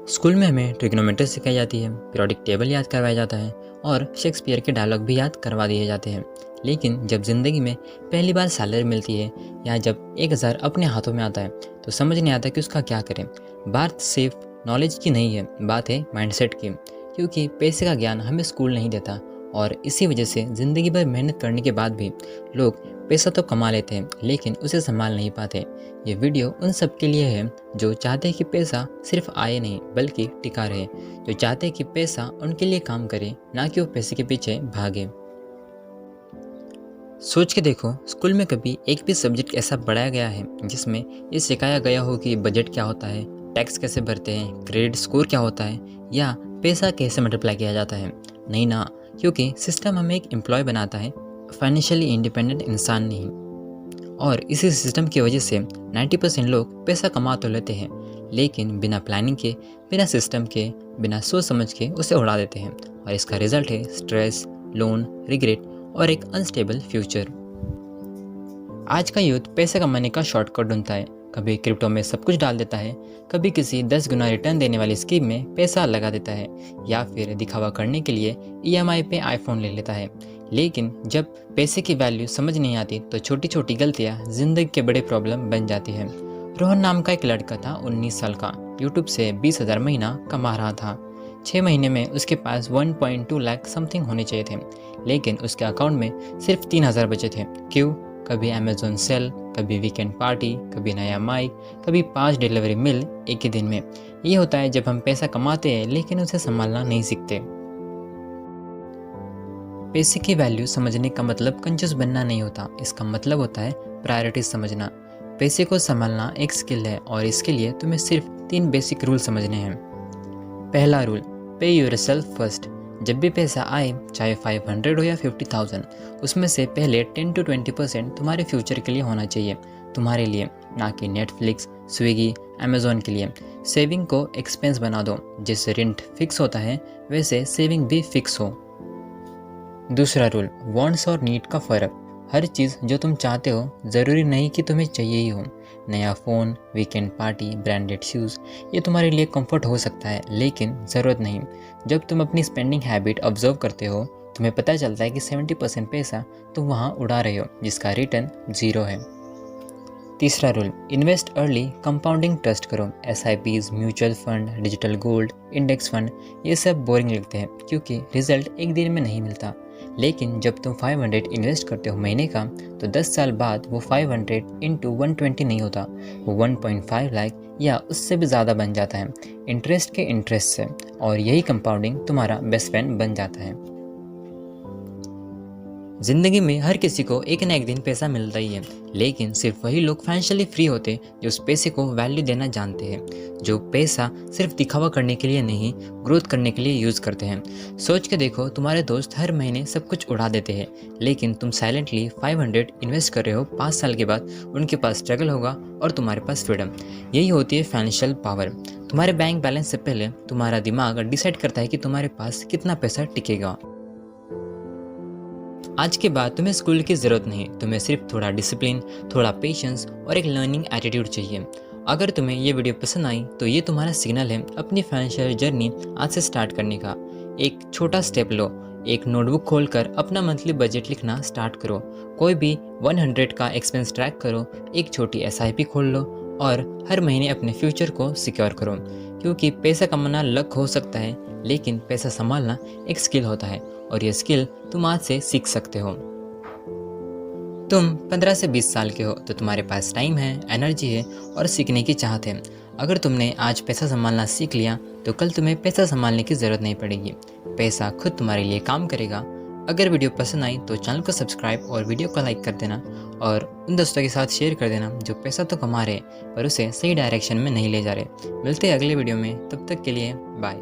School में हमें trigonometry सिखाई जाती है, पीरियोडिक टेबल याद करवाया जाता है और शेक्सपियर के डायलॉग भी याद करवा दिए जाते हैं। लेकिन जब ज़िंदगी में पहली बार सैलरी मिलती है या जब 1000 अपने हाथों में आता है तो समझ नहीं आता कि उसका क्या करें। बात सिर्फ नॉलेज की नहीं है, बात है माइंडसेट की। क्योंकि पैसे का ज्ञान हमें स्कूल नहीं देता और इसी वजह से ज़िंदगी भर मेहनत करने के बाद भी लोग पैसा तो कमा लेते हैं लेकिन उसे संभाल नहीं पाते। ये वीडियो उन सब के लिए है जो चाहते हैं कि पैसा सिर्फ आए नहीं बल्कि टिका रहे, जो चाहते हैं कि पैसा उनके लिए काम करे, ना कि वो पैसे के पीछे भागे। सोच के देखो, स्कूल में कभी एक भी सब्जेक्ट ऐसा पढ़ाया गया है जिसमें ये सिखाया गया हो कि बजट क्या होता है, टैक्स कैसे भरते हैं, क्रेडिट स्कोर क्या होता है या पैसा कैसे मल्टीप्लाई किया जाता है? नहीं ना, क्योंकि सिस्टम हमें एक एम्प्लॉय बनाता है, फाइनेंशियली इंडिपेंडेंट इंसान नहीं। और इसी सिस्टम की वजह से 90% लोग पैसा कमा तो लेते हैं लेकिन बिना प्लानिंग के, बिना सिस्टम के, बिना सोच समझ के उसे उड़ा देते हैं और इसका रिजल्ट है स्ट्रेस, लोन, रिग्रेट और एक अनस्टेबल फ्यूचर। आज का यूथ पैसे कमाने का शॉर्टकट ढूंढता है, कभी क्रिप्टो में सब कुछ डाल देता है, कभी किसी 10 गुना रिटर्न देने वाली स्कीम में पैसा लगा देता है या फिर दिखावा करने के लिए ईएमआई पे आईफोन ले लेता है। लेकिन जब पैसे की वैल्यू समझ नहीं आती तो छोटी छोटी गलतियां जिंदगी के बड़े प्रॉब्लम बन जाती हैं। रोहन नाम का एक लड़का था, 19 साल का, यूट्यूब से 20,000 महीना कमा रहा था। 6 महीने में उसके पास 1.2 लाख समथिंग होने चाहिए थे, लेकिन उसके अकाउंट में सिर्फ 3,000 बचे थे। क्यों? कभी अमेजोन सेल, कभी वीकेंड पार्टी, कभी नया माइक, कभी 5 डिलीवरी मिल एक ही दिन में। ये होता है जब हम पैसा कमाते हैं लेकिन उसे संभालना नहीं सीखते। पैसे की वैल्यू समझने का मतलब कंजूस बनना नहीं होता, इसका मतलब होता है प्रायोरिटीज समझना। पैसे को संभालना एक स्किल है और इसके लिए तुम्हें सिर्फ 3 बेसिक रूल समझने हैं। पहला रूल, पे योरसेल्फ फर्स्ट। जब भी पैसा आए, चाहे 500 हो या 50,000, उसमें से पहले 10 to 20% तुम्हारे फ्यूचर के लिए होना चाहिए, तुम्हारे लिए, ना कि नेटफ्लिक्स, स्विगी, अमेजोन के लिए। सेविंग को एक्सपेंस बना दो, जैसे रेंट फिक्स होता है वैसे सेविंग भी फिक्स हो। दूसरा रूल, वांट्स और नीड का फ़र्क। हर चीज़ जो तुम चाहते हो ज़रूरी नहीं कि तुम्हें चाहिए ही हो। नया phone, weekend party, branded shoes, ये तुम्हारे लिए कंफर्ट हो सकता है लेकिन ज़रूरत नहीं। जब तुम अपनी स्पेंडिंग हैबिट ऑब्जर्व करते हो तुम्हें पता चलता है कि 70% पैसा तुम वहाँ उड़ा रहे हो जिसका रिटर्न 0 है। तीसरा rule, invest early, compounding trust करो। SIPs, mutual fund, digital gold, index fund, ये सब बोरिंग लगते हैं क्योंकि रिजल्ट एक दिन में नहीं मिलता। लेकिन जब तुम 500 इन्वेस्ट करते हो महीने का तो 10 साल बाद वो 500 इंटू 120 नहीं होता, वो 1.5 लाख या उससे भी ज़्यादा बन जाता है, इंटरेस्ट के इंटरेस्ट से। और यही कंपाउंडिंग तुम्हारा बेस्ट फ्रेंड बन जाता है। जिंदगी में हर किसी को एक ना एक दिन पैसा मिलता ही है, लेकिन सिर्फ वही लोग फाइनेंशियली फ्री होते जो उस पैसे को वैल्यू देना जानते हैं, जो पैसा सिर्फ दिखावा करने के लिए नहीं, ग्रोथ करने के लिए यूज़ करते हैं। सोच के देखो, तुम्हारे दोस्त हर महीने सब कुछ उड़ा देते हैं लेकिन तुम साइलेंटली 500 इन्वेस्ट कर रहे हो। 5 साल के बाद उनके पास स्ट्रगल होगा और तुम्हारे पास फ्रीडम। यही होती है फाइनेंशियल पावर। तुम्हारे बैंक बैलेंस से पहले तुम्हारा दिमाग डिसाइड करता है कि तुम्हारे पास कितना पैसा टिकेगा। आज के बाद तुम्हें स्कूल की ज़रूरत नहीं, तुम्हें सिर्फ थोड़ा डिसिप्लिन, थोड़ा पेशेंस और एक लर्निंग एटीट्यूड चाहिए। अगर तुम्हें ये वीडियो पसंद आई तो ये तुम्हारा सिग्नल है अपनी फाइनेंशियल जर्नी आज से स्टार्ट करने का। एक छोटा स्टेप लो, एक नोटबुक खोलकर अपना मंथली बजट लिखना स्टार्ट करो, कोई भी 100 का एक्सपेंस ट्रैक करो, एक छोटी SIP खोल लो और हर महीने अपने फ्यूचर को सिक्योर करो। क्योंकि पैसा कमाना लक हो सकता है लेकिन पैसा संभालना एक स्किल होता है और ये स्किल तुम आज से सीख सकते हो। तुम 15 से 20 साल के हो तो तुम्हारे पास टाइम है, एनर्जी है और सीखने की चाहत है। अगर तुमने आज पैसा संभालना सीख लिया तो कल तुम्हें पैसा संभालने की ज़रूरत नहीं पड़ेगी, पैसा खुद तुम्हारे लिए काम करेगा। अगर वीडियो पसंद आई तो चैनल को सब्सक्राइब और वीडियो को लाइक कर देना और उन दोस्तों के साथ शेयर कर देना जो पैसा तो कमा रहे पर उसे सही डायरेक्शन में नहीं ले जा रहे। मिलते हैं अगले वीडियो में, तब तक के लिए बाय।